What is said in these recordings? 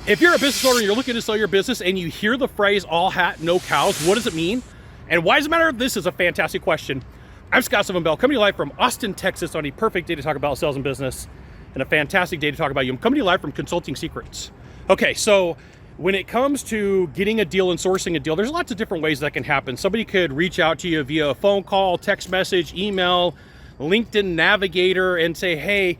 If you're a business owner and you're looking to sell your business and you hear the phrase all hat, no cows, what does it mean? And why does it matter? This is a fantastic question. I'm Scott Sylvan, coming to you live from Austin, Texas on a perfect day to talk about sales and business and a fantastic day to talk about you. I'm coming to you live from Consulting Secrets. Okay, so when it comes to getting a deal and sourcing a deal, there's lots of different ways that can happen. Somebody could reach out to you via a phone call, text message, email, LinkedIn Navigator, and say, hey,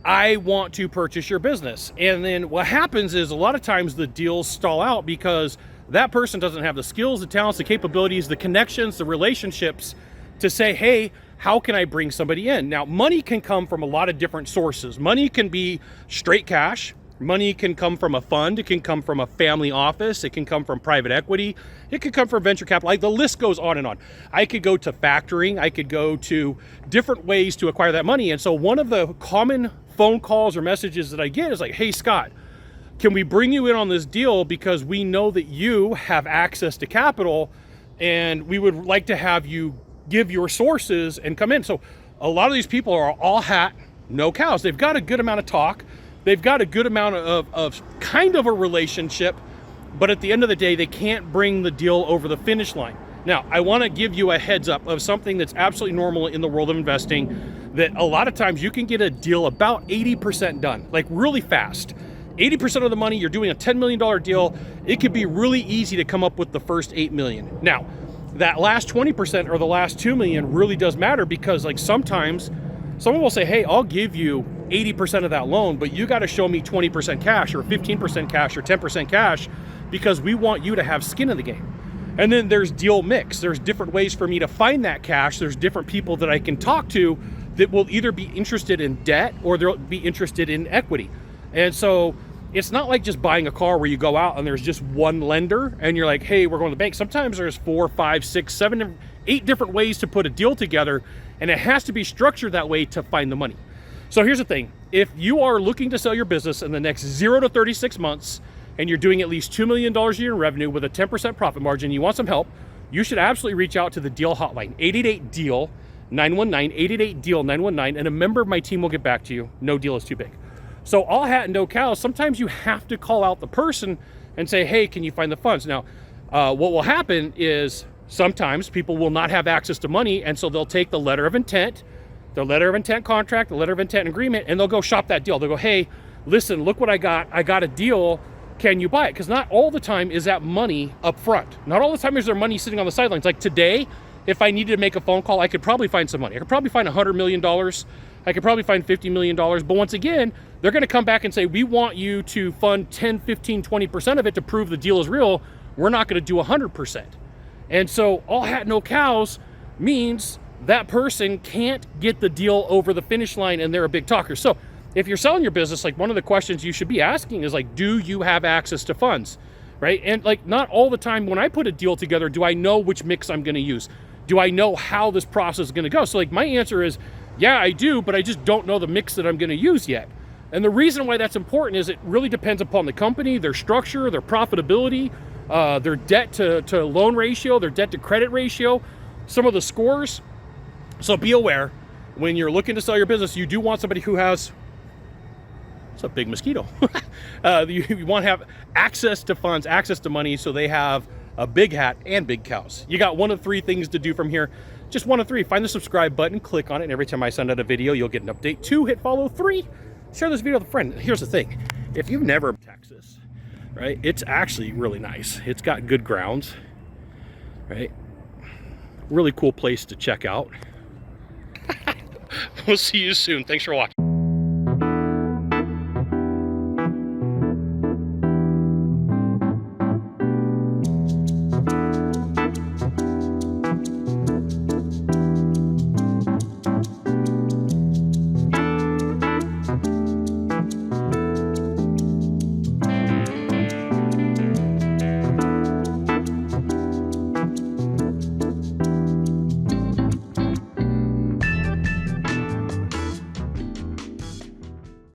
I want to purchase your business. And then what happens is a lot of times the deals stall out because that person doesn't have the skills, the talents, the capabilities, the connections, the relationships to say, hey, how can I bring somebody in? Now, money can come from a lot of different sources. Money can be straight cash. Money can come from a fund. It can come from a family office. It can come from private equity. It could come from venture capital. Like, the list goes on and on. I could go to factoring. I could go to different ways to acquire that money. And so one of the common phone calls or messages that I get is like, hey, Scott, can we bring you in on this deal because we know that you have access to capital and we would like to have you give your sources and come in. So a lot of these people are all hat, no cows. They've got a good amount of talk. They've got a good amount of kind of a relationship, but at the end of the day, they can't bring the deal over the finish line. Now, I want to give you a heads up of something that's absolutely normal in the world of investing, that a lot of times you can get a deal about 80% done, like really fast. 80% of the money, you're doing a $10 million deal, it could be really easy to come up with the first 8 million. Now, that last 20% or the last 2 million really does matter, because like sometimes someone will say, hey, I'll give you 80% of that loan, but you got to show me 20% cash or 15% cash or 10% cash, because we want you to have skin in the game. And then there's deal mix. There's different ways for me to find that cash. There's different people that I can talk to that will either be interested in debt or they'll be interested in equity. And so it's not like just buying a car where you go out and there's just one lender and you're like, hey, we're going to the bank. Sometimes there's 4, 5, 6, 7, 8 different ways to put a deal together, and it has to be structured that way to find the money. So here's the thing. If you are looking to sell your business in the next 0 to 36 months and you're doing at least $2 million a year in revenue with a 10% profit margin, you want some help, you should absolutely reach out to the Deal Hotline, 888-DEAL 919, 888-DEAL 919, and a member of my team will get back to you. No deal is too big. So all hat and no cows, sometimes you have to call out the person and say, hey, can you find the funds? Now, what will happen is sometimes people will not have access to money, and so they'll take the letter of intent, the letter of intent contract, the letter of intent agreement, and they'll go shop that deal. They'll go, hey, listen, look what I got. I got a deal. Can you buy it? Because not all the time is that money up front. Not all the time is there money sitting on the sidelines. Like today, if I needed to make a phone call, I could probably find some money. I could probably find $100 million. I could probably find $50 million. But once again, they're going to come back and say, we want you to fund 10, 15, 20% of it to prove the deal is real. We're not going to do 100%. And so all hat, no cows means that person can't get the deal over the finish line, and they're a big talker. So if you're selling your business, like one of the questions you should be asking is like, do you have access to funds, right? And like not all the time when I put a deal together, do I know which mix I'm going to use? Do I know how this process is going to go? So like my answer is, yeah, I do, but I just don't know the mix that I'm going to use yet. And the reason why that's important is it really depends upon the company, their structure, their profitability, their debt to loan ratio, their debt to credit ratio, some of the scores. So be aware, when you're looking to sell your business, you do want somebody who has, it's a big mosquito. You want to have access to funds, access to money, so they have a big hat and big cows. You got one of 3 things to do from here. Just one of 3. Find the subscribe button, click on it, and every time I send out a video, you'll get an update. 2, hit follow. 3, share this video with a friend. Here's the thing. If you've never been to Texas, right, it's actually really nice. It's got good grounds, right? Really cool place to check out. We'll see you soon. Thanks for watching.